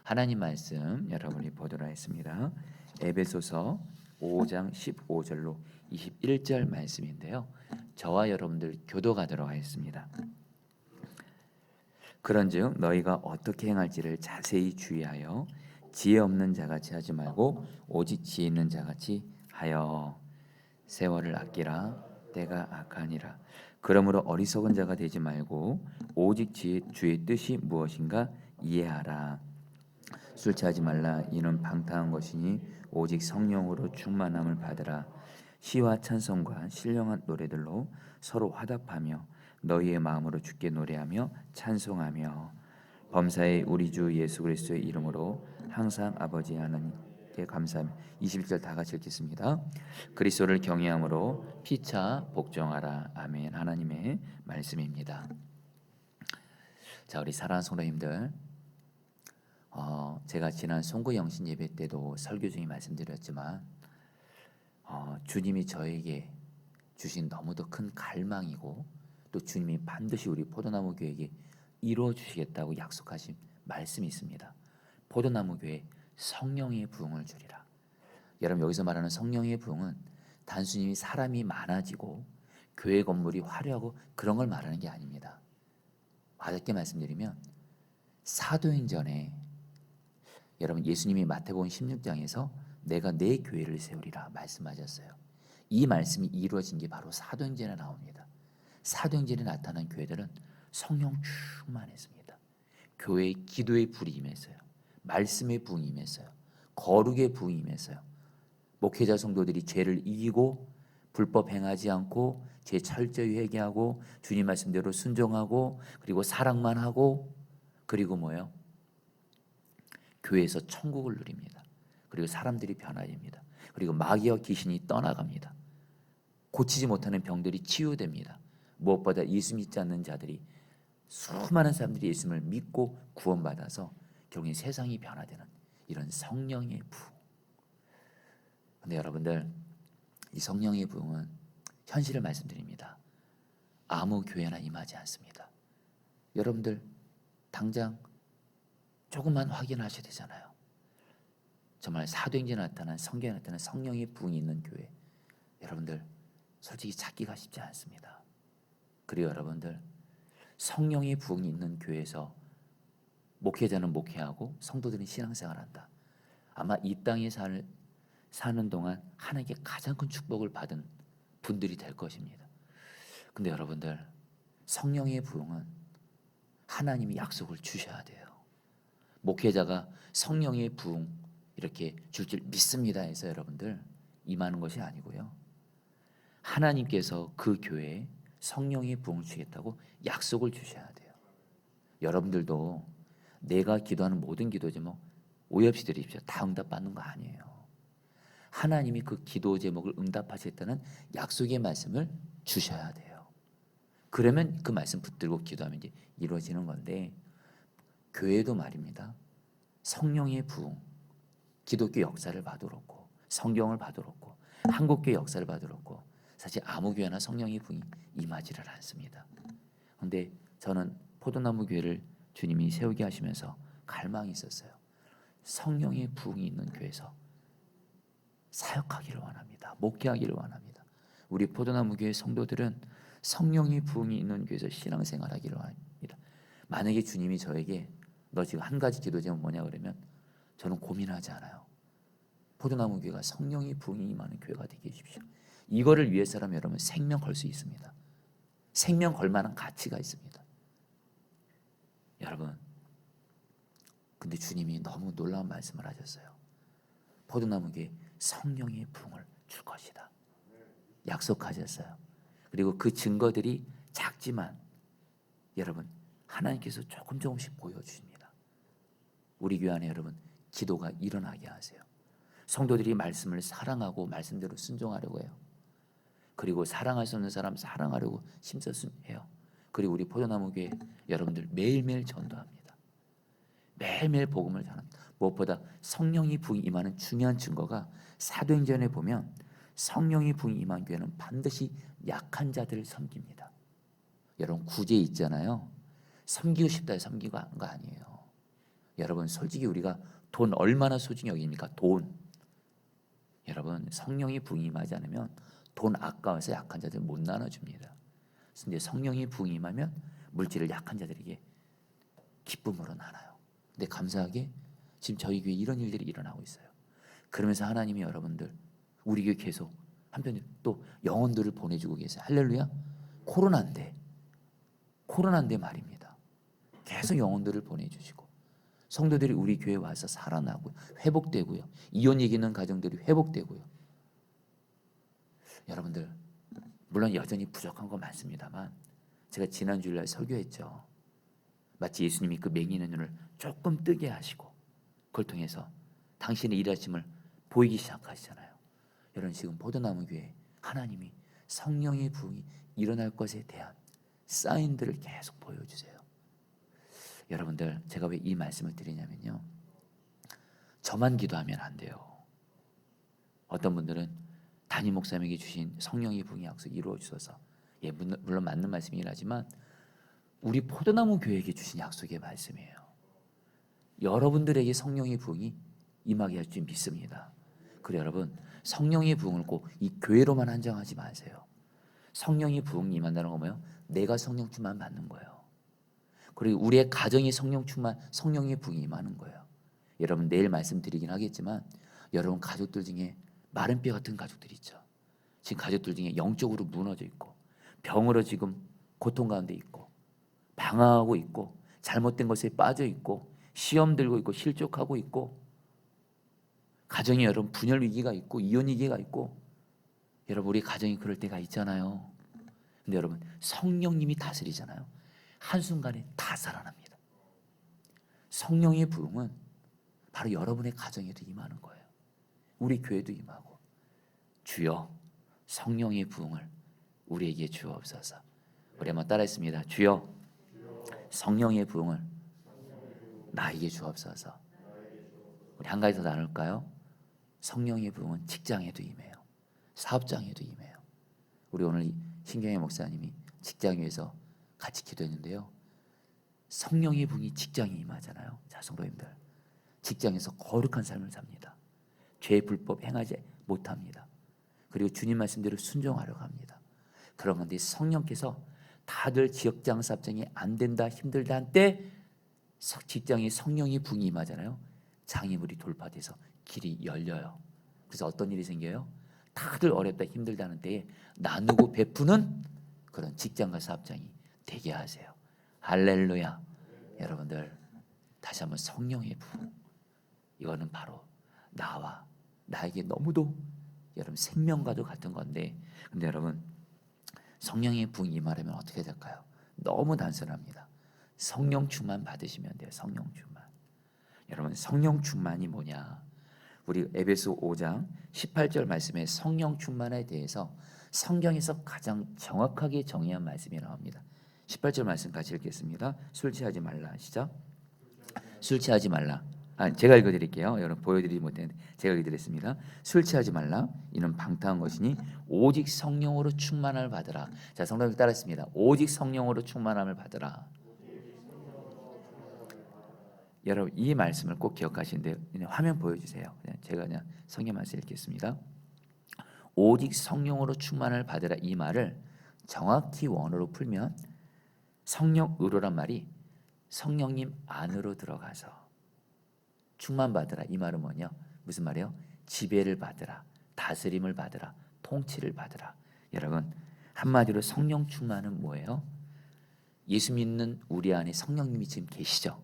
하나님 말씀 여러분이 보도록 하겠습니다. 에베소서 5장 15절로 21절 말씀인데요. 저와 여러분들 교도가도록 하겠습니다. 그런즉 너희가 어떻게 행할지를 자세히 주의하여 지혜 없는 자같이 하지 말고 오직 지혜 있는 자같이 하여 세월을 아끼라. 때가 악하니라. 그러므로 어리석은 자가 되지 말고 오직 주의 뜻이 무엇인가 이해하라. 술 취하지 말라. 이는 방탕한 것이니 오직 성령으로 충만함을 받으라. 시와 찬송과 신령한 노래들로 서로 화답하며 너희의 마음으로 주께 노래하며 찬송하며 범사의 우리 주 예수 그리스도의 이름으로 항상 아버지 하나님께 감사하며 21절 다 같이 읽겠습니다. 그리스도를 경외함으로 피차 복종하라. 아멘. 하나님의 말씀입니다. 자, 우리 사랑하는 성도님들, 제가 지난 송구 영신 예배 때도 설교 중에 말씀드렸지만 주님이 저에게 주신 너무도 큰 갈망이고 또 주님이 반드시 우리 포도나무 교회에게 이루어 주시겠다고 약속하신 말씀이 있습니다. 포도나무 교회 성령의 부흥을 주리라. 여러분, 여기서 말하는 성령의 부흥은 단순히 사람이 많아지고 교회 건물이 화려하고 그런 걸 말하는 게 아닙니다. 와닿게 말씀드리면 사도행전에 여러분, 예수님이 마태복음 16장에서 내가 내 교회를 세우리라 말씀하셨어요. 이 말씀이 이루어진 게 바로 사도행전에 나옵니다. 사도행전에 나타난 교회들은 성령 충만했습니다. 교회의 기도의 불이 임했어요. 말씀의 부흥이 임했어요. 거룩의 부흥이 임했어요. 목회자 성도들이 죄를 이기고 불법 행하지 않고 죄 철저히 회개하고 주님 말씀대로 순종하고 그리고 사랑만 하고 그리고 뭐예요? 교회에서 천국을 누립니다. 그리고 사람들이 변화됩니다. 그리고 마귀와 귀신이 떠나갑니다. 고치지 못하는 병들이 치유됩니다. 무엇보다 예수 믿지 않는 자들이 수많은 사람들이 예수님을 믿고 구원받아서 결국 세상이 변화되는 이런 성령의 부흥. 그런데 여러분들, 이 성령의 부흥은 현실을 말씀드립니다. 아무 교회나 임하지 않습니다. 여러분들 당장 조금만 확인하셔야 되잖아요. 정말 사도행전에 나타난 성경에 나타난 성령의 부흥이 있는 교회, 여러분들 솔직히 찾기가 쉽지 않습니다. 그리고 여러분들 성령의 부흥이 있는 교회에서 목회자는 목회하고 성도들은 신앙생활한다. 아마 이 땅에 사는 동안 하나님께 가장 큰 축복을 받은 분들이 될 것입니다. 근데 여러분들, 성령의 부흥은 하나님이 약속을 주셔야 돼요. 목회자가 성령의 부흥 이렇게 줄 믿습니다 해서 여러분들 임하는 것이 아니고요. 하나님께서 그 교회에 성령의 부흥을 주겠다고 약속을 주셔야 돼요. 여러분들도 내가 기도하는 모든 기도 제목 오해 없이 드립시오. 다 응답받는 거 아니에요. 하나님이 그 기도 제목을 응답하시겠다는 약속의 말씀을 주셔야 돼요. 그러면 그 말씀 붙들고 기도하면 이제 이루어지는 건데, 교회도 말입니다. 성령의 부흥, 기독교 역사를 봐도록 성경을 봐도록 한국교회 역사를 봐도록 사실 아무 교회나 성령의 부흥이 임하지를 않습니다. 그런데 저는 포도나무 교회를 주님이 세우게 하시면서 갈망이 있었어요. 성령의 부흥이 있는 교회에서 사역하기를 원합니다. 목회하기를 원합니다. 우리 포도나무 교회 성도들은 성령의 부흥이 있는 교회에서 신앙생활하기를 원합니다. 만약에 주님이 저에게 너 지금 한 가지 기도 제목 뭐냐 그러면 저는 고민하지 않아요. 포도나무 교회가 성령의 부흥이 임하는 교회가 되게 해주십시오. 이거를 위해서라면 여러분 생명 걸 수 있습니다. 생명 걸 만한 가치가 있습니다. 여러분, 근데 주님이 너무 놀라운 말씀을 하셨어요. 포도나무 교회 성령의 부흥을 줄 것이다 약속하셨어요. 그리고 그 증거들이 작지만 여러분 하나님께서 조금씩 보여주십니다. 우리 교회 안에 여러분 기도가 일어나게 하세요. 성도들이 말씀을 사랑하고 말씀대로 순종하려고 해요. 그리고 사랑할 수 없는 사람 사랑하려고 심사순해요. 그리고 우리 포도나무 교회 여러분들 매일매일 전도합니다. 매일매일 복음을 전합니다. 무엇보다 성령이 부흥이 임하는 중요한 증거가 사도행전에 보면 성령이 부흥이 임한 교회는 반드시 약한 자들을 섬깁니다. 여러분 구제 있잖아요. 섬기고 싶다 해서 섬기고 하는 거 아니에요. 여러분 솔직히 우리가 돈 얼마나 소중히 여깁니까? 돈. 여러분 성령이 부흥이 임하지 않으면 돈 아까워서 약한 자들 못 나눠줍니다. 근데 성령이 부흥이 임하면 물질을 약한 자들에게 기쁨으로 나눠요. 근데 감사하게 지금 저희 교회 이런 일들이 일어나고 있어요. 그러면서 하나님이 여러분들 우리 교회 계속 한편 또 영혼들을 보내주고 계세요. 할렐루야. 코로나인데 말입니다. 계속 영혼들을 보내주시고 성도들이 우리 교회에 와서 살아나고 회복되고요. 이혼 얘기는 가정들이 회복되고요. 여러분들 물론 여전히 부족한 거 많습니다만 제가 지난 주일날 설교했죠. 마치 예수님이 그 맹인의 눈을 조금 뜨게 하시고 그걸 통해서 당신의 일하심을 보이기 시작하시잖아요. 여러분 지금 포도나무 교회 하나님이 성령의 부흥이 일어날 것에 대한 사인들을 계속 보여주세요. 여러분들 제가 왜 이 말씀을 드리냐면요. 저만 기도하면 안 돼요. 어떤 분들은 담임 목사님에게 주신 성령의 부흥의 약속 이루어 주셔서 물론 맞는 말씀이긴 하지만 우리 포도나무 교회에게 주신 약속의 말씀이에요. 여러분들에게 성령의 부흥이 임하게 할 줄 믿습니다. 그리고 여러분 성령의 부흥을 꼭 이 교회로만 한정하지 마세요. 성령의 부흥이 임한다는 건 뭐예요? 내가 성령 충만 받는 거예요. 그리고 우리의 가정이 성령의 부흥이 임하는 거예요. 여러분 내일 말씀드리긴 하겠지만 여러분 가족들 중에 마른 뼈 같은 가족들이 있죠. 지금 가족들 중에 영적으로 무너져 있고 병으로 지금 고통 가운데 있고 방황하고 있고 잘못된 것에 빠져 있고 시험 들고 있고 실족하고 있고 가정에 여러분 분열 위기가 있고 이혼 위기가 있고 여러분 우리 가정이 그럴 때가 있잖아요. 근데 여러분 성령님이 다스리잖아요. 한순간에 다 살아납니다. 성령의 부흥은 바로 여러분의 가정에도 임하는 거예요. 우리 교회도 임하고 주여 성령의 부흥을 우리에게 주옵소서. 우리 한번 따라했습니다. 주여 성령의 부흥을 나에게 주옵소서. 우리 한 가지 더 나눌까요? 성령의 부흥은 직장에도 임해요. 사업장에도 임해요. 우리 오늘 신경의 목사님이 직장 위에서 같이 기도했는데요. 성령의 부흥이 직장에 임하잖아요. 자 성도님들 직장에서 거룩한 삶을 삽니다. 죄 불법 행하지 못합니다. 그리고 주님 말씀대로 순종하려고 합니다. 그런 건데 성령께서 다들 지역장 사업장이 안 된다 힘들다 한 때 직장에 성령의 부흥이 임하잖아요. 장애물이 돌파돼서 길이 열려요. 그래서 어떤 일이 생겨요? 다들 어렵다 힘들다는 때에 나누고 베푸는 그런 직장과 사업장이 되게 하세요. 할렐루야. 여러분들 다시 한번 성령의 부흥 이거는 바로 나와 나에게 너무도 여러분 생명과도 같은 건데 근데 여러분 성령의 부흥이 임하려면 어떻게 될까요? 너무 단순합니다. 성령 충만 받으시면 돼요. 성령 충만. 여러분 성령 충만이 뭐냐? 우리 에베소 5장 18절 말씀에 성령 충만에 대해서 성경에서 가장 정확하게 정의한 말씀이 나옵니다. 18절 말씀 같이 읽겠습니다. 술 취하지 말라. 시작. 술 취하지 말라. 제가 읽어드릴게요. 여러분 보여드리지 못했는데 제가 읽어드렸습니다. 술 취하지 말라. 이는 방탕한 것이니 오직 성령으로 충만함을 받으라. 자 성도들 따라했습니다. 오직 성령으로 충만함을 받으라. 여러분 이 말씀을 꼭 기억하시는데 화면 보여주세요. 제가 그냥 성경 말씀 읽겠습니다. 오직 성령으로 충만을 받으라 이 말을 정확히 원어로 풀면 성령으로란 말이 성령님 안으로 들어가서 충만 받으라 이 말은 뭐냐? 무슨 말이에요? 지배를 받으라, 다스림을 받으라, 통치를 받으라. 여러분 한마디로 성령 충만은 뭐예요? 예수 믿는 우리 안에 성령님이 지금 계시죠.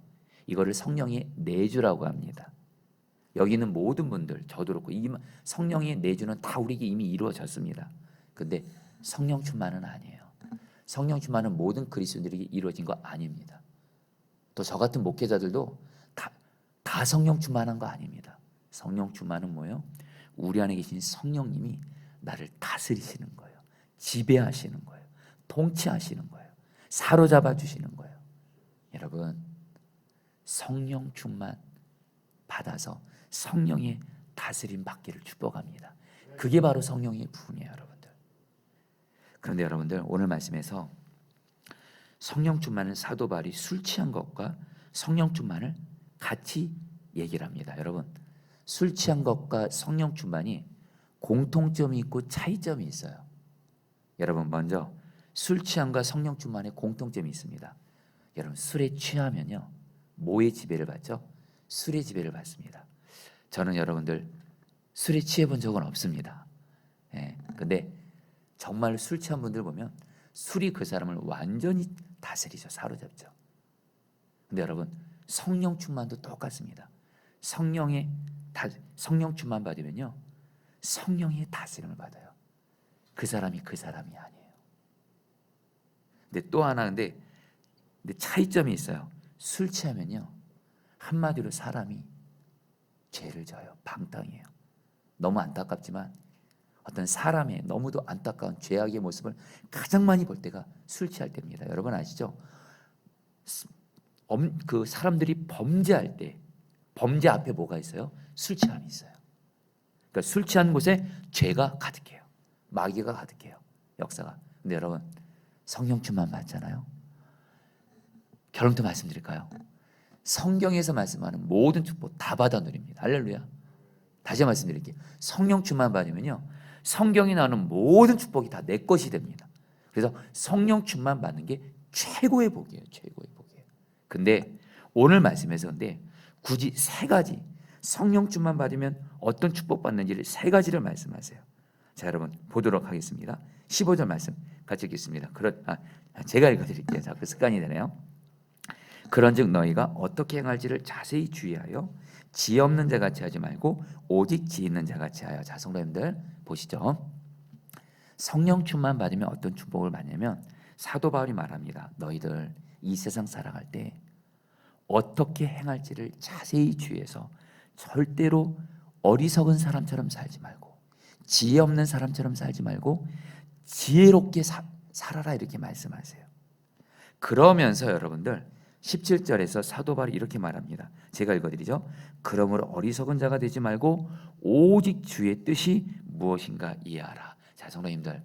이거를 성령의 내주라고 합니다. 여기 있는 모든 분들 저도 그렇고 이 성령의 내주는 다 우리에게 이미 이루어졌습니다. 근데 성령 충만은 아니에요. 성령 충만은 모든 그리스도인들에게 이루어진 거 아닙니다. 또 저 같은 목회자들도 다 성령 충만한 거 아닙니다. 성령 충만은 뭐예요? 우리 안에 계신 성령님이 나를 다스리시는 거예요. 지배하시는 거예요. 통치하시는 거예요. 사로잡아 주시는 거예요. 여러분 성령 충만 받아서 성령의 다스림 받기를 축복합니다. 그게 바로 성령의 부흥이에요, 여러분들. 그런데 여러분들 오늘 말씀에서 성령 충만은 사도 바울이 술 취한 것과 성령 충만을 같이 얘기를 합니다. 여러분, 술 취한 것과 성령 충만이 공통점이 있고 차이점이 있어요. 여러분, 먼저 술 취함과 성령 충만의 공통점이 있습니다. 여러분, 술에 취하면요, 뭐의 지배를 받죠? 술의 지배를 받습니다. 저는 여러분들 술에 취해 본 적은 없습니다. 근데 정말 술 취한 분들 보면 술이 그 사람을 완전히 다스리죠. 사로잡죠. 근데 여러분, 성령 충만도 똑같습니다. 성령 충만 받으면요, 성령의 다스림을 받아요. 그 사람이 그 사람이 아니에요. 근데 또 하나, 근데 차이점이 있어요. 술 취하면요, 한마디로 사람이 죄를 져요. 방탕해요. 너무 안타깝지만 어떤 사람의 너무도 안타까운 죄악의 모습을 가장 많이 볼 때가 술 취할 때입니다. 여러분 아시죠? 그 사람들이 범죄할 때, 범죄 앞에 뭐가 있어요? 술 취함이 있어요. 그러니까 술 취한 곳에 죄가 가득해요. 마귀가 가득해요. 역사가. 근데 여러분, 성령 충만 받잖아요. 결론도 말씀드릴까요? 성경에서 말씀하는 모든 축복 다 받아 누립니다. 할렐루야. 다시 말씀드릴게요. 성령 충만 받으면요, 성경이 나오는 모든 축복이 다 내 것이 됩니다. 그래서 성령 충만 받는 게 최고의 복이에요. 최고의 복이에요. 근데 오늘 말씀에서 근데 굳이 세 가지, 성령 충만 받으면 어떤 축복 받는지를 세 가지를 말씀하세요. 자, 여러분 보도록 하겠습니다. 15절 말씀 같이 읽겠습니다. 제가 읽어드릴게요. 자, 그 습관이 되네요. 그런즉 너희가 어떻게 행할지를 자세히 주의하여 지혜 없는 자같이 하지 말고 오직 지혜 있는 자같이 하여. 자, 성도님들 보시죠. 성령 충만 받으면 어떤 축복을 받냐면 사도 바울이 말합니다. 너희들 이 세상 살아갈 때 어떻게 행할지를 자세히 주의해서 절대로 어리석은 사람처럼 살지 말고 지혜 없는 사람처럼 살지 말고 지혜롭게 살아라, 이렇게 말씀하세요. 그러면서 여러분들 17절에서 사도 바울이 이렇게 말합니다. 제가 읽어드리죠. 그러므로 어리석은 자가 되지 말고 오직 주의 뜻이 무엇인가 이해하라. 자, 성도님들,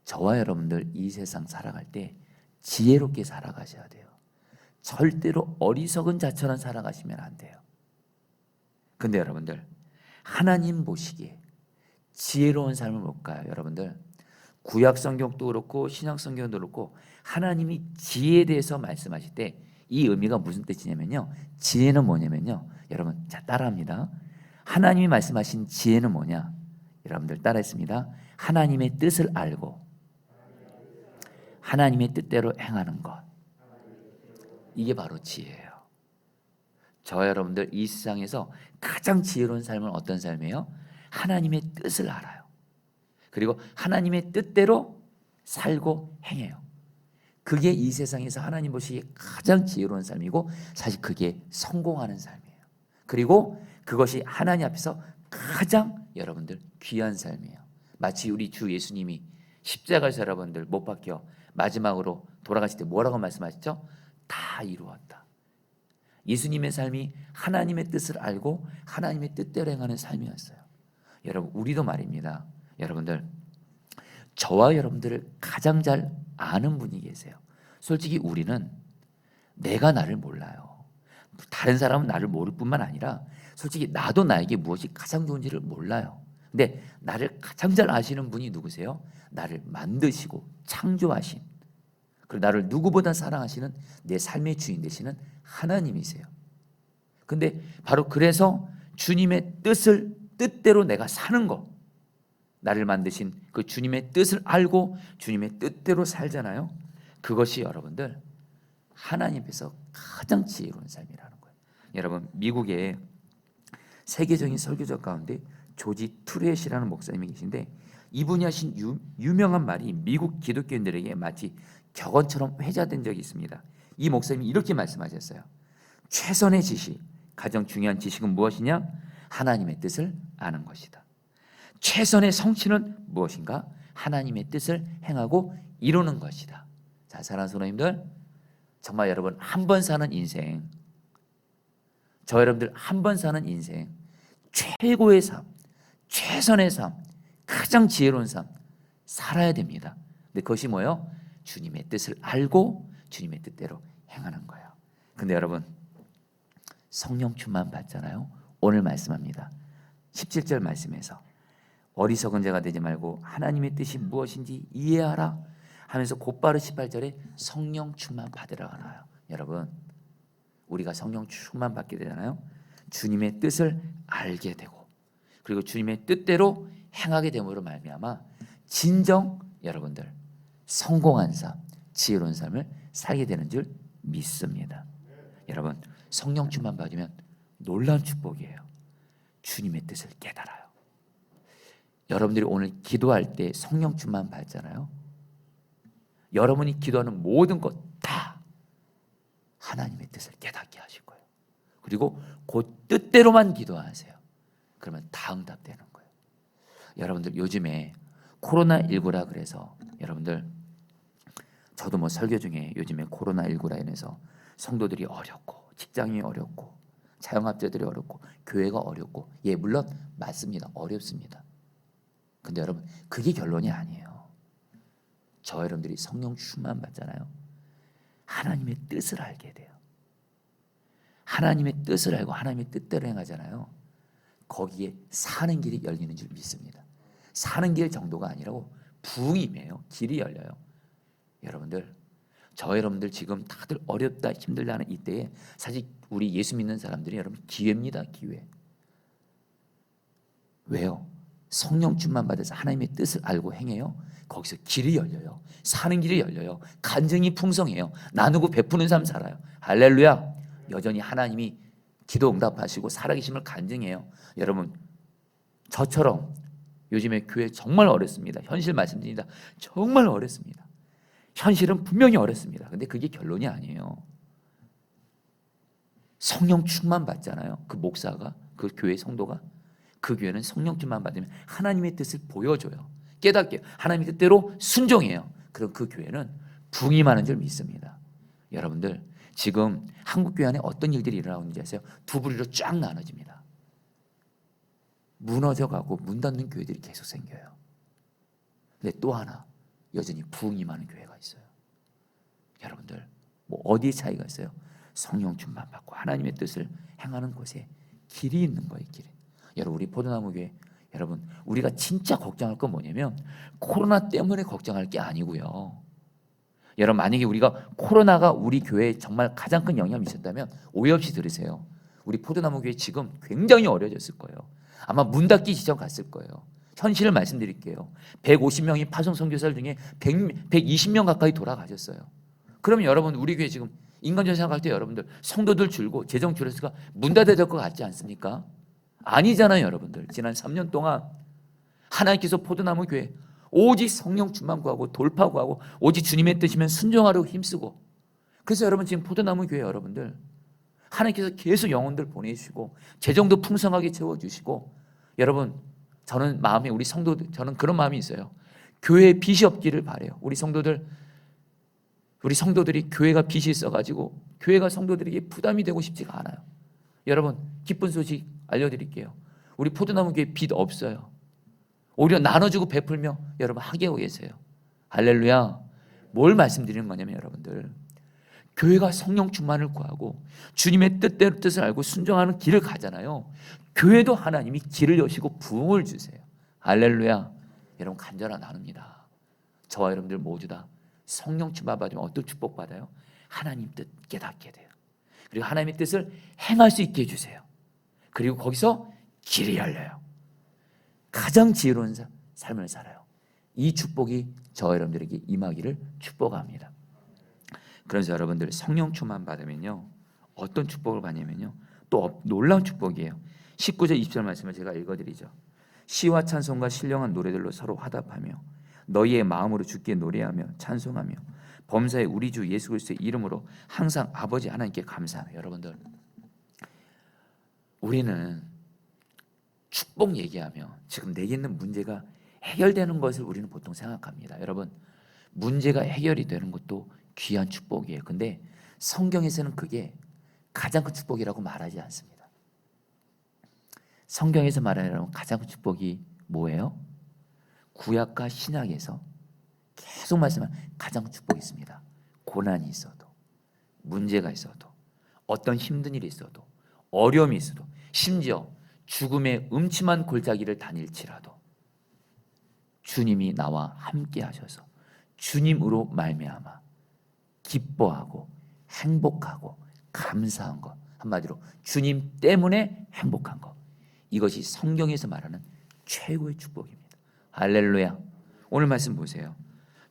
저와 여러분들 이 세상 살아갈 때 지혜롭게 살아가셔야 돼요. 절대로 어리석은 자처럼 살아가시면 안 돼요. 근데 여러분들, 하나님 보시기에 지혜로운 삶을 못 가요. 여러분들, 구약 성경도 그렇고 신약 성경도 그렇고 하나님이 지혜에 대해서 말씀하실 때 이 의미가 무슨 뜻이냐면요, 지혜는 뭐냐면요, 여러분 자 따라합니다. 하나님이 말씀하신 지혜는 뭐냐? 여러분들 따라했습니다. 하나님의 뜻을 알고 하나님의 뜻대로 행하는 것, 이게 바로 지혜예요. 저와 여러분들 이 세상에서 가장 지혜로운 삶은 어떤 삶이에요? 하나님의 뜻을 알아요. 그리고 하나님의 뜻대로 살고 행해요. 그게 이 세상에서 하나님 보시기에 가장 지혜로운 삶이고 사실 그게 성공하는 삶이에요. 그리고 그것이 하나님 앞에서 가장 여러분들 귀한 삶이에요. 마치 우리 주 예수님이 십자가에서 여러분들 못 박혀 마지막으로 돌아가실 때 뭐라고 말씀하셨죠? 다 이루었다. 예수님의 삶이 하나님의 뜻을 알고 하나님의 뜻대로 행하는 삶이었어요. 여러분, 우리도 말입니다. 여러분들, 저와 여러분들을 가장 잘 아는 분이 계세요. 솔직히 우리는 내가 나를 몰라요. 다른 사람은 나를 모를 뿐만 아니라 솔직히 나도 나에게 무엇이 가장 좋은지를 몰라요. 근데 나를 가장 잘 아시는 분이 누구세요? 나를 만드시고 창조하신, 그리고 나를 누구보다 사랑하시는 내 삶의 주인 되시는 하나님이세요. 근데 바로 그래서 주님의 뜻대로 내가 사는 거, 나를 만드신 그 주님의 뜻을 알고 주님의 뜻대로 살잖아요. 그것이 여러분들 하나님께서 가장 지혜로운 삶이라는 거예요. 여러분, 미국에 세계적인 설교자 가운데 조지 투렛이라는 목사님이 계신데 이분이 하신 유명한 말이 미국 기독교인들에게 마치 격언처럼 회자된 적이 있습니다. 이 목사님이 이렇게 말씀하셨어요. 최선의 지식, 가장 중요한 지식은 무엇이냐? 하나님의 뜻을 아는 것이다. 최선의 성취는 무엇인가? 하나님의 뜻을 행하고 이루는 것이다. 자, 사랑하는 성도님들, 정말 여러분 한 번 사는 인생, 저 여러분들 한 번 사는 인생, 최고의 삶, 최선의 삶, 가장 지혜로운 삶 살아야 됩니다. 근데 그것이 뭐예요? 주님의 뜻을 알고 주님의 뜻대로 행하는 거예요. 근데 여러분, 성령 충만 받잖아요. 오늘 말씀합니다. 17절 말씀에서 어리석은 자가 되지 말고 하나님의 뜻이 무엇인지 이해하라 하면서 곧바로 18절에 성령 충만 받으라 하나요. 여러분, 우리가 성령 충만 받게 되잖아요. 주님의 뜻을 알게 되고 그리고 주님의 뜻대로 행하게 됨으로 말미암아 진정 여러분들 성공한 삶, 지혜로운 삶을 살게 되는 줄 믿습니다. 여러분, 성령 충만 받으면 놀라운 축복이에요. 주님의 뜻을 깨달아요. 여러분들이 오늘 기도할 때 성령 충만 받잖아요. 여러분이 기도하는 모든 것 다 하나님의 뜻을 깨닫게 하실 거예요. 그리고 그 뜻대로만 기도하세요. 그러면 다 응답되는 거예요. 여러분들 요즘에 코로나19라 그래서 여러분들 저도 뭐 설교 중에 요즘에 코로나19라 인해서 성도들이 어렵고 직장이 어렵고 자영업자들이 어렵고 교회가 어렵고 예 물론 맞습니다. 어렵습니다. 근데 여러분 그게 결론이 아니에요. 저 여러분들이 성령 충만 받잖아요. 하나님의 뜻을 알게 돼요. 하나님의 뜻을 알고 하나님의 뜻대로 행하잖아요. 거기에 사는 길이 열리는 줄 믿습니다. 사는 길 정도가 아니라고 부흥임이에요. 길이 열려요. 여러분들 저 여러분들 지금 다들 어렵다 힘들다 하는 이때에 사실 우리 예수 믿는 사람들이 여러분 기회입니다. 기회. 왜요? 성령 충만 받아서 하나님의 뜻을 알고 행해요. 거기서 길이 열려요. 사는 길이 열려요. 간증이 풍성해요. 나누고 베푸는 삶 살아요. 할렐루야. 여전히 하나님이 기도 응답하시고 살아계심을 간증해요. 여러분 저처럼 요즘에 교회 정말 어렵습니다. 현실 말씀드립니다. 정말 어렵습니다. 현실은 분명히 어렵습니다. 근데 그게 결론이 아니에요. 성령 충만 받잖아요. 그 목사가 그 교회 성도가 그 교회는 성령 충만 받으면 하나님의 뜻을 보여줘요. 깨닫게 하나님의 뜻대로 순종해요. 그럼 그 교회는 부흥이 많은 줄 믿습니다. 여러분들 지금 한국 교회 안에 어떤 일들이 일어나는지 아세요? 두 부류로 쫙 나눠집니다. 무너져가고 문 닫는 교회들이 계속 생겨요. 근데 또 하나 여전히 부흥이 많은 교회가 있어요. 여러분들 뭐 어디에 차이가 있어요? 성령 충만 받고 하나님의 뜻을 행하는 곳에 길이 있는 거예요. 길이. 여러분 우리 포도나무 교회 여러분 우리가 진짜 걱정할 건 뭐냐면 코로나 때문에 걱정할 게 아니고요. 여러분 만약에 우리가 코로나가 우리 교회에 정말 가장 큰 영향을 미쳤다면 오해 없이 들으세요. 우리 포도나무 교회 지금 굉장히 어려졌을 거예요. 아마 문 닫기 지점 갔을 거예요. 현실을 말씀드릴게요. 150명이 파송 선교사들 중에 120명 가까이 돌아가셨어요. 그러면 여러분 우리 교회 지금 인간적으로 생각할 때 여러분들 성도들 줄고 재정 줄였으니까 문 닫아야 될 것 같지 않습니까? 아니잖아요. 여러분들 지난 3년 동안 하나님께서 포도나무 교회 오직 성령 충만 구하고 돌파 구하고 오직 주님의 뜻이면 순종하려고 힘쓰고 그래서 여러분 지금 포도나무 교회 여러분들 하나님께서 계속 영혼들 보내주시고 재정도 풍성하게 채워주시고 여러분 저는 마음에 우리 성도들 저는 그런 마음이 있어요. 교회에 빚이 없기를 바라요. 우리 성도들이 교회가 빚이 있어가지고 교회가 성도들에게 부담이 되고 싶지가 않아요. 여러분 기쁜 소식 알려드릴게요. 우리 포도나무 교회 빚 없어요. 오히려 나눠주고 베풀며 여러분 하게하고 계세요. 할렐루야. 뭘 말씀드리는 거냐면 여러분들 교회가 성령 충만을 구하고 주님의 뜻을 알고 순종하는 길을 가잖아요. 교회도 하나님이 길을 여시고 부흥을 주세요. 할렐루야. 여러분 간절한 나눕니다. 저와 여러분들 모두 다 성령 충만 받으면 어떤 축복 받아요? 하나님 뜻 깨닫게 돼요. 그리고 하나님의 뜻을 행할 수 있게 해주세요. 그리고 거기서 길이 열려요. 가장 지혜로운 삶을 살아요. 이 축복이 저와 여러분들에게 임하기를 축복합니다. 그래서 여러분들 성령 충만 받으면요 어떤 축복을 받냐면요 또 놀라운 축복이에요. 19절 20절 말씀을 제가 읽어드리죠. 시와 찬송과 신령한 노래들로 서로 화답하며 너희의 마음으로 주께 노래하며 찬송하며 범사의 우리 주 예수 그리스도의 이름으로 항상 아버지 하나님께 감사하며 여러분들 우리는 축복 얘기하며 지금 내게 있는 문제가 해결되는 것을 우리는 보통 생각합니다. 여러분 문제가 해결이 되는 것도 귀한 축복이에요. 근데 성경에서는 그게 가장 큰 축복이라고 말하지 않습니다. 성경에서 말하는 가장 큰 축복이 뭐예요? 구약과 신약에서 계속 말씀하는 가장 큰 축복이 있습니다. 고난이 있어도 문제가 있어도 어떤 힘든 일이 있어도 어려움이 있어도 심지어 죽음의 음침한 골짜기를 다닐지라도 주님이 나와 함께 하셔서 주님으로 말미암아 기뻐하고 행복하고 감사한 것, 한마디로 주님 때문에 행복한 것, 이것이 성경에서 말하는 최고의 축복입니다. 할렐루야. 오늘 말씀 보세요.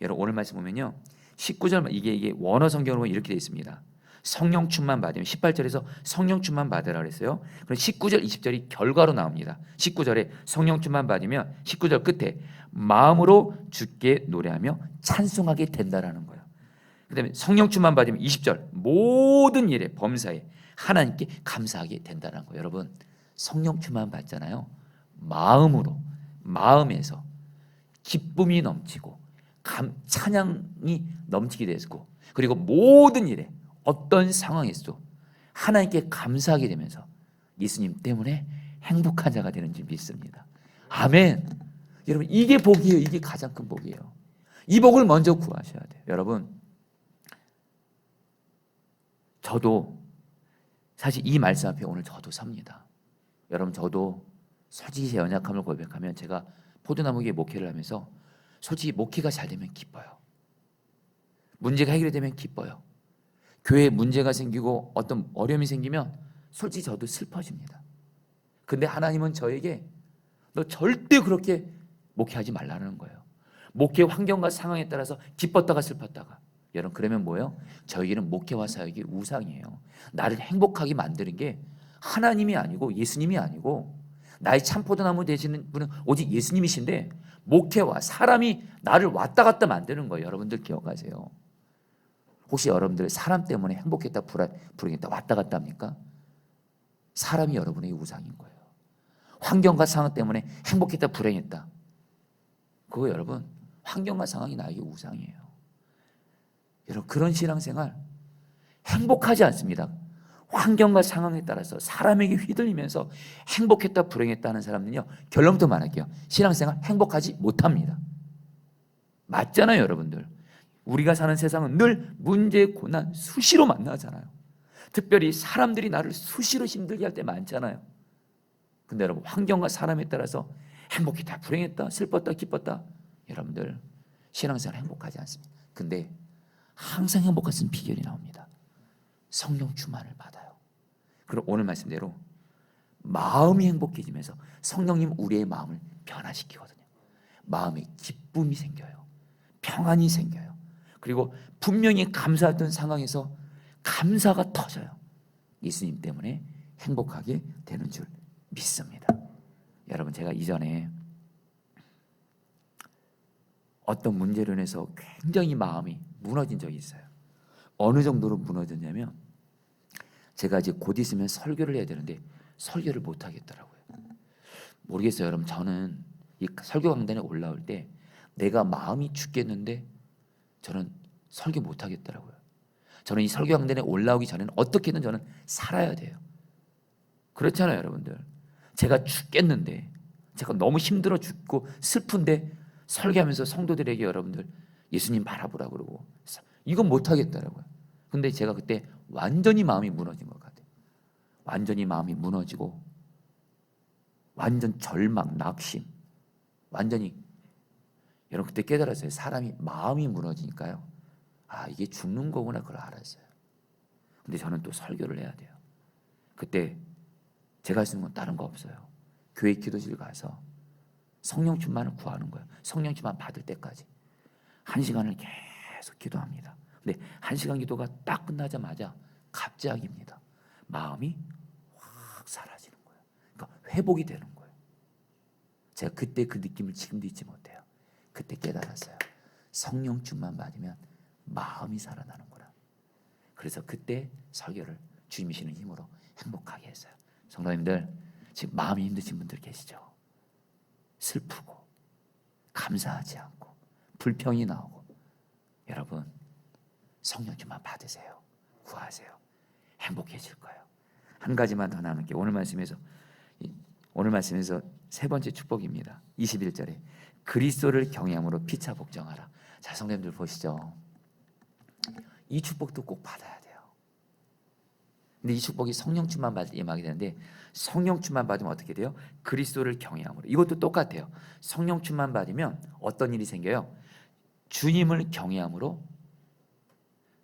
여러분 오늘 말씀 보면요, 19절 이게 원어 성경으로 이렇게 되어 있습니다. 성령 충만 받으면 18절에서 성령 충만 받으라 그랬어요. 그럼 19절 20절이 결과로 나옵니다. 19절에 성령 충만 받으면 19절 끝에 마음으로 주께 노래하며 찬송하게 된다라는 거예요. 그다음에 성령 충만 받으면 20절 모든 일에 범사에 하나님께 감사하게 된다는 거예요. 여러분 성령 충만 받잖아요. 마음으로, 마음에서 기쁨이 넘치고 찬양이 넘치게 되고, 그리고 모든 일에 어떤 상황에서도 하나님께 감사하게 되면서 예수님 때문에 행복한 자가 되는 줄 믿습니다. 아멘. 여러분 이게 복이에요. 이게 가장 큰 복이에요. 이 복을 먼저 구하셔야 돼요. 여러분 저도 사실 이 말씀 앞에 오늘 저도 섭니다. 여러분 저도 솔직히 제 연약함을 고백하면 제가 포도나무교회 목회를 하면서 솔직히 목회가 잘 되면 기뻐요. 문제가 해결이 되면 기뻐요. 교회에 문제가 생기고 어떤 어려움이 생기면 솔직히 저도 슬퍼집니다. 근데 하나님은 저에게 너 절대 그렇게 목회하지 말라는 거예요. 목회 환경과 상황에 따라서 기뻤다가 슬펐다가. 여러분 그러면 뭐예요? 저에게는 목회와 사역이 우상이에요. 나를 행복하게 만드는 게 하나님이 아니고 예수님이 아니고 나의 참포도나무 되시는 분은 오직 예수님이신데 목회와 사람이 나를 왔다 갔다 만드는 거예요. 여러분들 기억하세요. 혹시 여러분들 사람 때문에 행복했다 불행했다 왔다 갔다 합니까? 사람이 여러분의 우상인 거예요. 환경과 상황 때문에 행복했다 불행했다, 그거 여러분 환경과 상황이 나에게 우상이에요. 여러분 그런 신앙생활 행복하지 않습니다. 환경과 상황에 따라서 사람에게 휘둘리면서 행복했다 불행했다 하는 사람은요, 결론부터 말할게요, 신앙생활 행복하지 못합니다. 맞잖아요. 여러분들 우리가 사는 세상은 늘 문제 고난 수시로 만나잖아요. 특별히 사람들이 나를 수시로 힘들게 할 때 많잖아요. 근데 여러분 환경과 사람에 따라서 행복했다 불행했다 슬펐다 기뻤다, 여러분들 신앙생활 행복하지 않습니다. 근데 항상 행복할 수 있는 비결이 나옵니다. 성령 충만을 받아요. 그리고 오늘 말씀대로 마음이 행복해지면서 성령님 우리의 마음을 변화시키거든요. 마음에 기쁨이 생겨요. 평안이 생겨요. 그리고 분명히 감사했던 상황에서 감사가 터져요. 예수님 때문에 행복하게 되는 줄 믿습니다. 여러분 제가 이전에 어떤 문제로 인해서 굉장히 마음이 무너진 적이 있어요. 어느 정도로 무너졌냐면 제가 이제 곧 있으면 설교를 해야 되는데 설교를 못 하겠더라고요. 모르겠어요. 여러분 저는 이 설교 강단에 올라올 때 내가 마음이 죽겠는데 저는 설교 못 하겠더라고요. 저는 이 설교 강단에 올라오기 전에는 어떻게든 저는 살아야 돼요. 그렇잖아요. 여러분들 제가 죽겠는데, 제가 너무 힘들어 죽고 슬픈데 설교하면서 성도들에게 여러분들 예수님 바라보라 그러고 이건 못 하겠더라고요. 근데 제가 그때 완전히 마음이 무너진 것 같아요. 완전히 마음이 무너지고 완전 절망, 낙심, 완전히 여러분 그때 깨달았어요. 사람이 마음이 무너지니까요, 아 이게 죽는 거구나, 그걸 알았어요. 근데 저는 또 설교를 해야 돼요. 그때 제가 할 수 있는 건 다른 거 없어요. 교회 기도실 가서 성령 충만을 구하는 거예요. 성령 충만 받을 때까지 1시간을 계속 기도합니다. 근데 1시간 기도가 딱 끝나자마자 갑자기입니다. 마음이 확 사라지는 거예요. 그러니까 회복이 되는 거예요. 제가 그때 그 느낌을 지금도 잊지 못해요. 그때 깨달았어요. 성령 충만 받으면 마음이 살아나는구나. 그래서 그때 설교를 주님이 주시는 힘으로 행복하게 했어요. 성도님들 지금 마음이 힘드신 분들 계시죠? 슬프고 감사하지 않고 불평이 나오고, 여러분 성령 충만 받으세요. 구하세요. 행복해질 거예요. 한 가지만 더 나눌게요. 오늘 말씀에서 세 번째 축복입니다. 21절에 그리스도를 경외함으로 피차 복종하라. 자, 성도님들 보시죠. 이 축복도 꼭 받아야 돼요. 근데 이 축복이 성령 충만 받을 때 임하게 되는데, 성령 충만 받으면 어떻게 돼요? 그리스도를 경외함으로. 이것도 똑같아요. 성령 충만 받으면 어떤 일이 생겨요? 주님을 경외함으로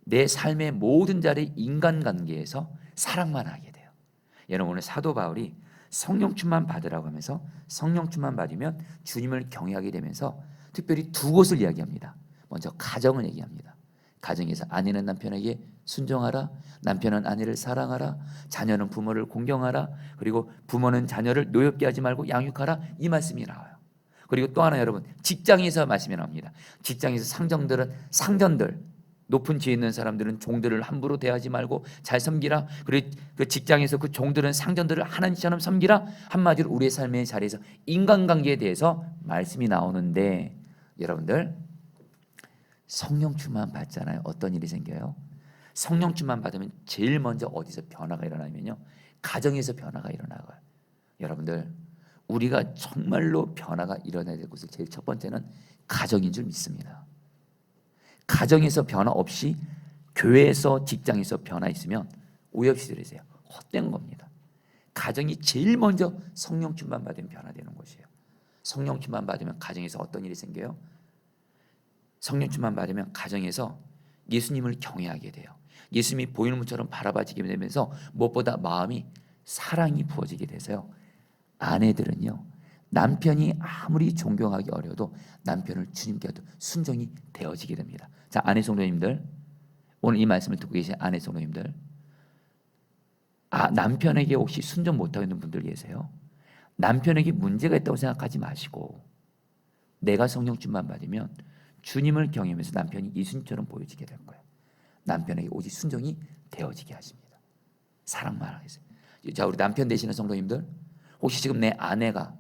내 삶의 모든 자리 인간관계에서 사랑만 하게 돼요. 여러분, 오늘 사도 바울이 성령 충만 받으라고 하면서 성령 충만 받으면 주님을 경외하게 되면서 특별히 두 곳을 이야기합니다. 먼저 가정을 얘기합니다. 가정에서 아내는 남편에게 순종하라, 남편은 아내를 사랑하라, 자녀는 부모를 공경하라, 그리고 부모는 자녀를 노엽게 하지 말고 양육하라, 이 말씀이 나와요. 그리고 또 하나, 여러분, 직장에서 말씀이 나옵니다. 직장에서 상전들, 높은 지혜 있는 사람들은 종들을 함부로 대하지 말고 잘 섬기라. 그리고 그 직장에서 그 종들은 상전들을 하나님처럼 섬기라. 한마디로 우리의 삶의 자리에서 인간관계에 대해서 말씀이 나오는데, 여러분들 성령 충만 받잖아요. 어떤 일이 생겨요? 성령 충만 받으면 제일 먼저 어디서 변화가 일어나면요, 가정에서 변화가 일어나요. 여러분들, 우리가 정말로 변화가 일어나야 될 곳은 제일 첫 번째는 가정인 줄 믿습니다. 가정에서 변화 없이 교회에서, 직장에서 변화 있으면 오해 없이 들으세요. 헛된 겁니다. 가정이 제일 먼저 성령 충만 받으면 변화되는 것이에요. 성령 충만 받으면 가정에서 어떤 일이 생겨요? 성령 충만 받으면 가정에서 예수님을 경외하게 돼요. 예수님이 보이는 것처럼 바라봐지게 되면서 무엇보다 마음이 사랑이 부어지게 돼서요, 아내들은요, 남편이 아무리 존경하기 어려도 남편을 주님께도 순종이 되어지게 됩니다. 자, 아내 성도님들, 오늘 이 말씀을 듣고 계신 아내 성도님들, 남편에게 혹시 순종 못하고 있는 분들 계세요? 남편에게 문제가 있다고 생각하지 마시고, 내가 성령 충만 받으면 주님을 경외하면서 남편이 예수님처럼 보여지게 될 거예요. 남편에게 오직 순종이 되어지게 하십니다. 사랑만 하겠어요. 자, 우리 남편 되시는 성도님들, 혹시 지금 내 아내가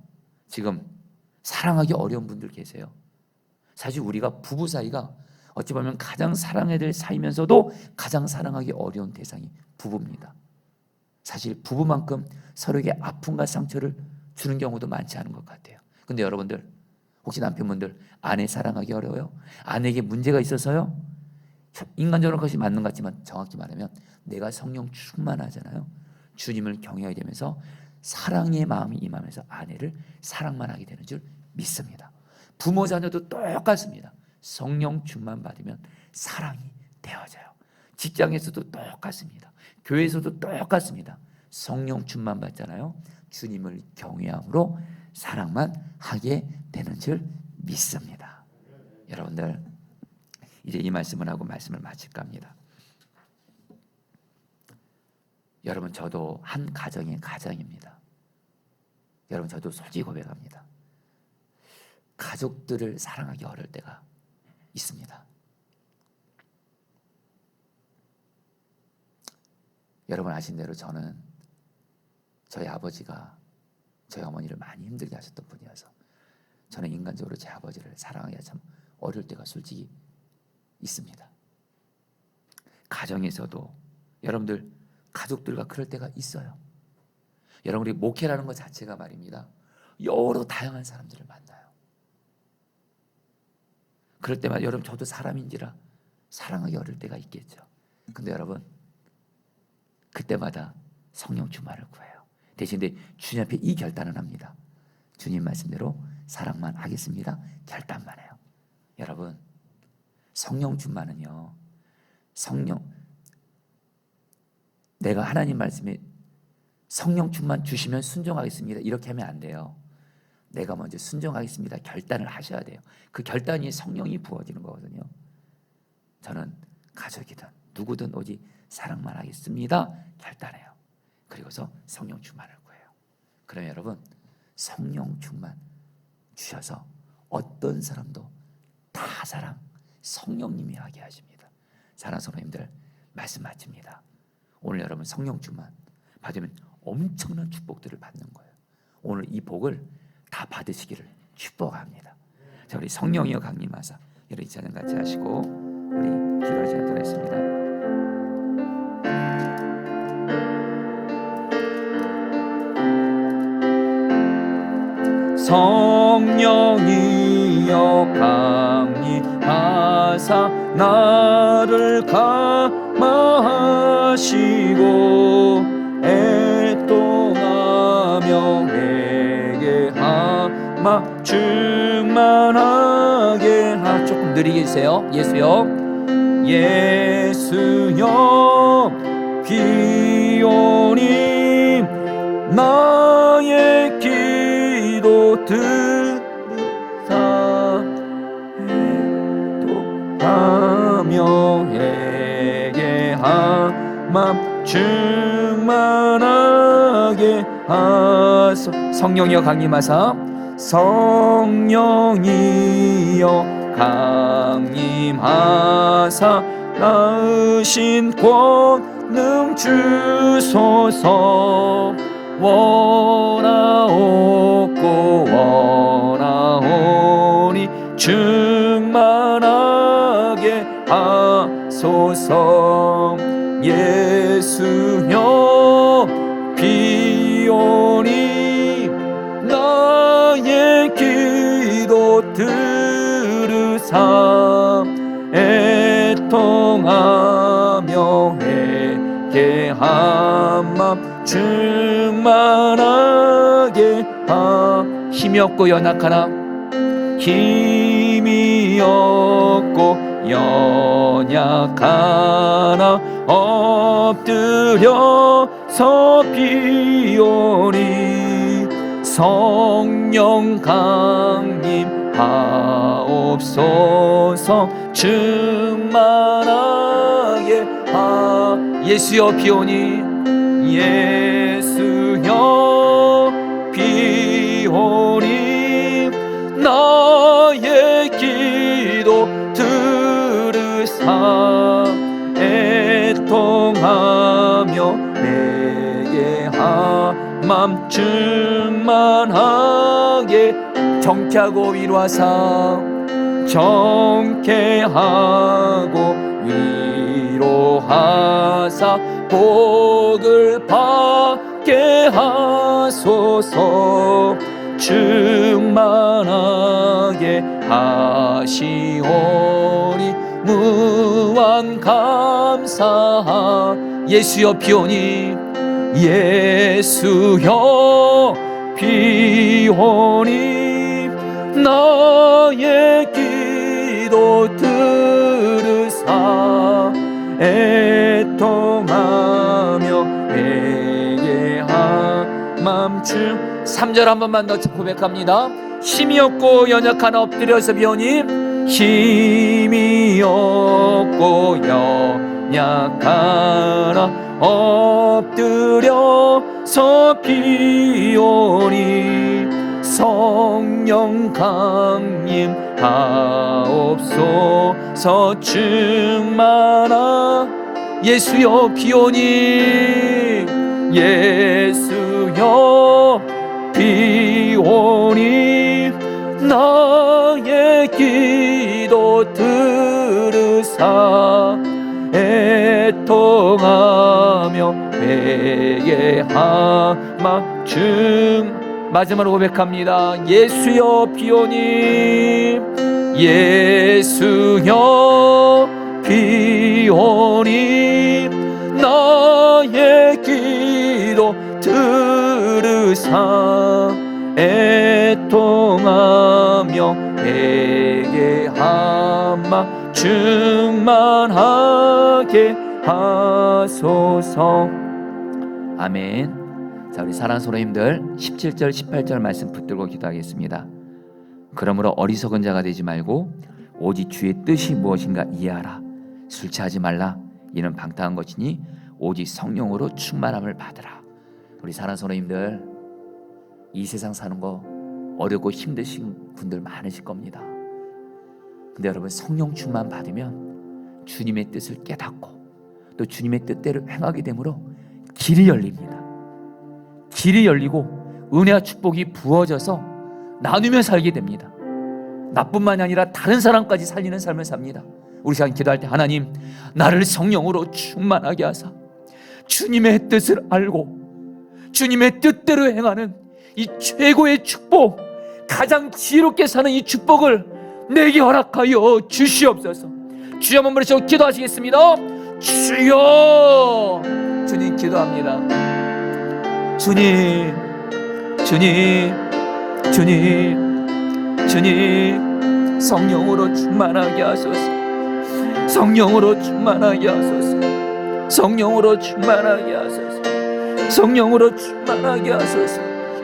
지금 사랑하기 어려운 분들 계세요? 사실 우리가 부부 사이가 어찌 보면 가장 사랑해야 될 사이면서도 가장 사랑하기 어려운 대상이 부부입니다. 사실 부부만큼 서로에게 아픔과 상처를 주는 경우도 많지 않은 것 같아요. 근데 여러분들, 혹시 남편분들 아내 사랑하기 어려워요? 아내에게 문제가 있어서요? 인간적으로 그것이 맞는 것 같지만 정확히 말하면 내가 성령 충만하잖아요. 주님을 경외하게 되면서 사랑의 마음이 임하면서 아내를 사랑만 하게 되는 줄 믿습니다. 부모 자녀도 똑같습니다. 성령 충만 받으면 사랑이 되어져요. 직장에서도 똑같습니다. 교회에서도 똑같습니다. 성령 충만 받잖아요. 주님을 경외함으로 사랑만 하게 되는 줄 믿습니다. 여러분들, 이제 이 말씀을 하고 말씀을 마칠까 합니다. 여러분, 저도 한 가정의 가장입니다. 여러분, 저도 솔직히 고백합니다. 가족들을 사랑하기 어려울 때가 있습니다. 여러분 아신 대로 저는 저희 아버지가 저희 어머니를 많이 힘들게 하셨던 분이어서 저는 인간적으로 제 아버지를 사랑하기가 참 어려울 때가 솔직히 있습니다. 가정에서도 여러분들 가족들과 그럴 때가 있어요. 여러분, 우리 목회라는 것 자체가 말입니다, 여러 다양한 사람들을 만나요. 그럴 때마다 여러분, 저도 사람인지라 사랑하기 어려울 때가 있겠죠. 근데 여러분, 그때마다 성령 충만을 구해요. 대신에 주님 앞에 이 결단을 합니다. 주님 말씀대로 사랑만 하겠습니다. 결단만 해요. 여러분, 성령 충만은요, 내가 하나님 말씀에 성령 충만 주시면 순종하겠습니다, 이렇게 하면 안 돼요. 내가 먼저 순종하겠습니다 결단을 하셔야 돼요. 그 결단이 성령이 부어지는 거거든요. 저는 가족이든 누구든 오직 사랑만 하겠습니다 결단해요. 그리고서 성령 충만을 구해요. 그러면 여러분, 성령 충만 주셔서 어떤 사람도 다 사랑 성령님이 하게 하십니다. 사랑하는 성도님들, 말씀 마칩니다. 오늘 여러분 성령 충만 받으면 엄청난 축복들을 받는 거예요. 오늘 이 복을 다 받으시기를 축복합니다. 자, 우리 성령이여 강림하사, 여러분 이 찬양 같이 하시고 우리 기도할 시간 드리겠습니다. 성령이여 강림하사 나를 감화하시고 하시고 애통하며 회개하마 충만하게 하. 조금 느리게 해주세요. 예수여, 예수여 비오니 나의 기도 들으사 애통하며 회개하마 충만하게 하소. 성령이여 강림하사, 성령이여 강림하사 나으신 권능 주소서. 원하옵고 원하오니 충만하게 하소서. 예수여 비오니 나의 기도 들으사 애통하며 회개한 맘 충만하게 하. 힘이 없고 연약하나 힘이 없고 연약하나 엎드려서 비오니 성령 강림하옵소서. 충만하게 하. 예수여 비오니, 예수여 비오니 나의 기도 들으사 애통하며 회개함 충만하게 정케하고 위로하사 정케하고 위로하사 복을 받게 하소서. 충만하게 하시오니 무한 감사하. 예수여 비오니, 예수여 비오니 나의 기도 들으사 애통하며 회개한 맘쯤. 3절 한 번만 더 고백합니다. 힘이 없고 연약하나 엎드려서 비오니, 힘이 없고 연약하나 엎드려서 비오니 성령 강림하옵소서. 충만하. 예수여 비오니, 예수여 비오니 나의 기도 들으사 애통하며 회개하마 충. 마지막으로 고백합니다. 예수여 비오니, 예수여 비오니 나의 기도 들으사 애통하며 회개하마 충만하게 하소서. 아멘. 자, 우리 사랑하는 성도님들 17절 18절 말씀 붙들고 기도하겠습니다. 그러므로 어리석은 자가 되지 말고 오직 주의 뜻이 무엇인가 이해하라. 술 취하지 말라. 이는 방탕한 것이니 오직 성령으로 충만함을 받으라. 우리 사랑하는 성도님들, 이 세상 사는 거 어렵고 힘드신 분들 많으실 겁니다. 근데 여러분, 성령 충만 받으면 주님의 뜻을 깨닫고 또 주님의 뜻대로 행하게 되므로 길이 열립니다. 길이 열리고 은혜와 축복이 부어져서 나누며 살게 됩니다. 나뿐만이 아니라 다른 사람까지 살리는 삶을 삽니다. 우리 시간 기도할 때, 하나님 나를 성령으로 충만하게 하사 주님의 뜻을 알고 주님의 뜻대로 행하는 이 최고의 축복, 가장 지혜롭게 사는 이 축복을 내게 허락하여 주시옵소서. 주여 한번 부르시고 기도하시겠습니다. 주여. 주님 기도합니다. 주님, 주님, 주님, 주님, 성령으로 충만하게 하소서. 성령으로 충만하게 하소서. 성령으로 충만하게 하소서. 성령으로 충만하게 하소서.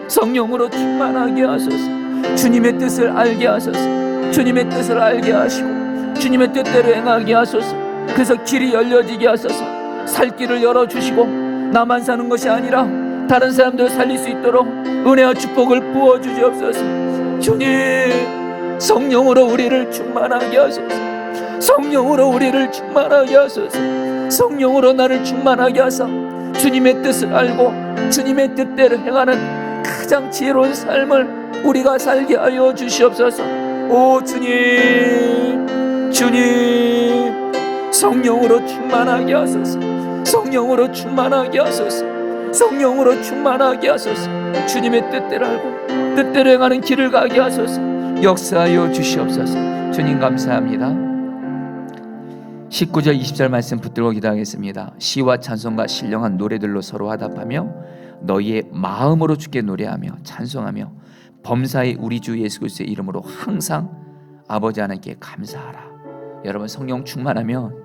성령으로 충만하게 하소서. 주님의 뜻을 알게 하소서. 주님의 뜻을 알게 하시고 주님의 뜻대로 행하게 하소서. 그래서 길이 열려지게 하소서. 살 길을 열어주시고 나만 사는 것이 아니라 다른 사람들 살릴 수 있도록 은혜와 축복을 부어주시옵소서. 주님, 성령으로 우리를 충만하게 하소서. 성령으로 우리를 충만하게 하소서. 성령으로 나를 충만하게 하사 주님의 뜻을 알고 주님의 뜻대로 행하는 가장 지혜로운 삶을 우리가 살게 하여 주시옵소서. 오 주님, 주님, 성령으로 충만하게 하소서. 성령으로 충만하게 하소서. 성령으로 충만하게 하소서. 주님의 뜻대로 알고 뜻대로 행하는 길을 가게 하소서. 역사하여 주시옵소서. 주님 감사합니다. 19절 20절 말씀 붙들고 기도하겠습니다. 시와 찬송과 신령한 노래들로 서로 화답하며 너희의 마음으로 주께 노래하며 찬송하며 범사의 우리 주 예수 그리스도의 이름으로 항상 아버지 하나님께 감사하라. 여러분, 성령 충만하면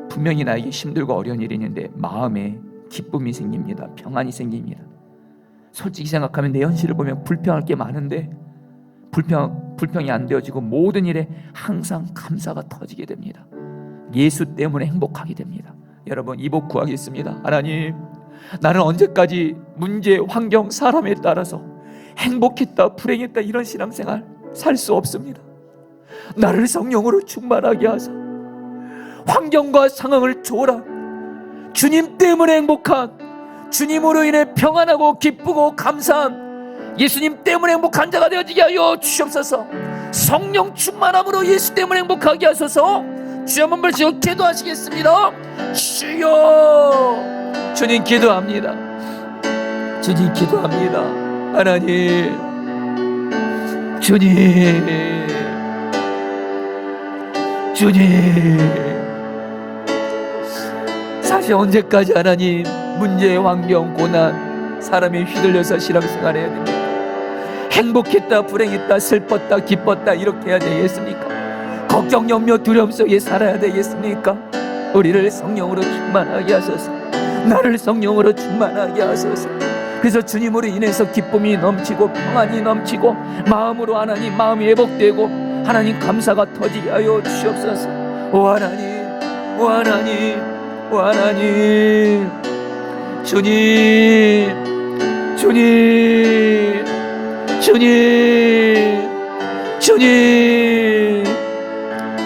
분명히 나에게 힘들고 어려운 일이 있는데 마음에 기쁨이 생깁니다. 평안이 생깁니다. 솔직히 생각하면 내 현실을 보면 불평할 게 많은데 불평이 안 되어지고 모든 일에 항상 감사가 터지게 됩니다. 예수 때문에 행복하게 됩니다. 여러분, 이복 구하겠습니다. 하나님, 나는 언제까지 문제, 환경, 사람에 따라서 행복했다, 불행했다 이런 신앙생활 살 수 없습니다. 나를 성령으로 충만하게 하사 환경과 상황을 초월한 주님 때문에 행복한, 주님으로 인해 평안하고 기쁘고 감사한, 예수님 때문에 행복한 자가 되어지게 하여 주시옵소서. 성령 충만함으로 예수 때문에 행복하게 하소서. 주여 한번 부르시고 기도하시겠습니다. 주여. 주님 기도합니다. 주님 기도합니다. 하나님, 주님, 주님. 사실 언제까지 하나님 문제, 환경, 고난, 사람이 휘둘려서 신앙생활 해야 됩니까? 행복했다, 불행했다, 슬펐다, 기뻤다 이렇게 해야 되겠습니까? 걱정, 염려, 두려움 속에 살아야 되겠습니까? 우리를 성령으로 충만하게 하소서. 나를 성령으로 충만하게 하소서. 그래서 주님으로 인해서 기쁨이 넘치고 평안이 넘치고 마음으로 하나님 마음이 회복되고 하나님 감사가 터지게 하여 주시옵소서. 오 하나님, 오 하나님, 오 하나님, 주님, 주님, 주님, 주님,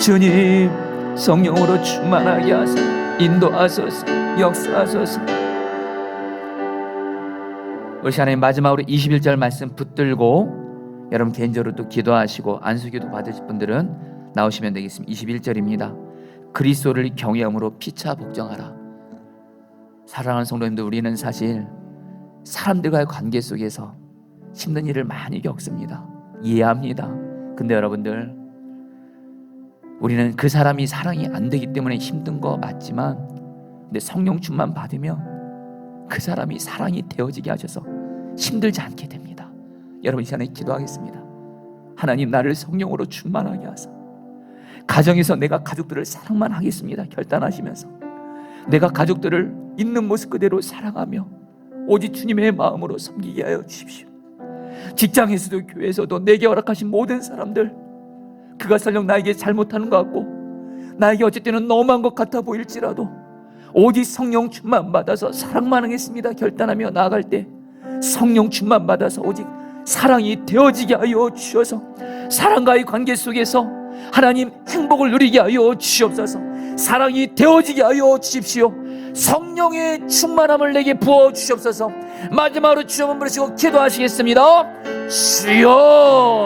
주님, 성령으로 충만하게 하소서. 인도하소서. 역사하소서. 우리 하나님, 마지막으로 21절 말씀 붙들고 여러분 개인적으로 또 기도하시고 안수기도 받으실 분들은 나오시면 되겠습니다. 21절입니다. 그리스도를 경외함으로 피차 복종하라. 사랑하는 성도님들, 우리는 사실 사람들과의 관계 속에서 힘든 일을 많이 겪습니다. 이해합니다. 근데 여러분들, 우리는 그 사람이 사랑이 안 되기 때문에 힘든 거 맞지만, 근데 성령 충만 받으면 그 사람이 사랑이 되어지게 하셔서 힘들지 않게 됩니다. 여러분, 이 시간에 기도하겠습니다. 하나님, 나를 성령으로 충만하게 하사 가정에서 내가 가족들을 사랑만 하겠습니다. 결단하시면서 내가 가족들을 있는 모습 그대로 사랑하며 오직 주님의 마음으로 섬기게 하여 주십시오. 직장에서도 교회에서도 내게 허락하신 모든 사람들, 그가 설령 나에게 잘못하는 것 같고 나에게 어쨌든 너무한 것 같아 보일지라도 오직 성령 충만 받아서 사랑만 하겠습니다 결단하며 나아갈 때 성령 충만 받아서 오직 사랑이 되어지게 하여 주셔서 사랑과의 관계 속에서 하나님 행복을 누리게 하여 주시옵소서. 사랑이 되어지게 하여 주십시오. 성령의 충만함을 내게 부어 주시옵소서. 마지막으로 주여 한번 부르시고 기도하시겠습니다. 주여.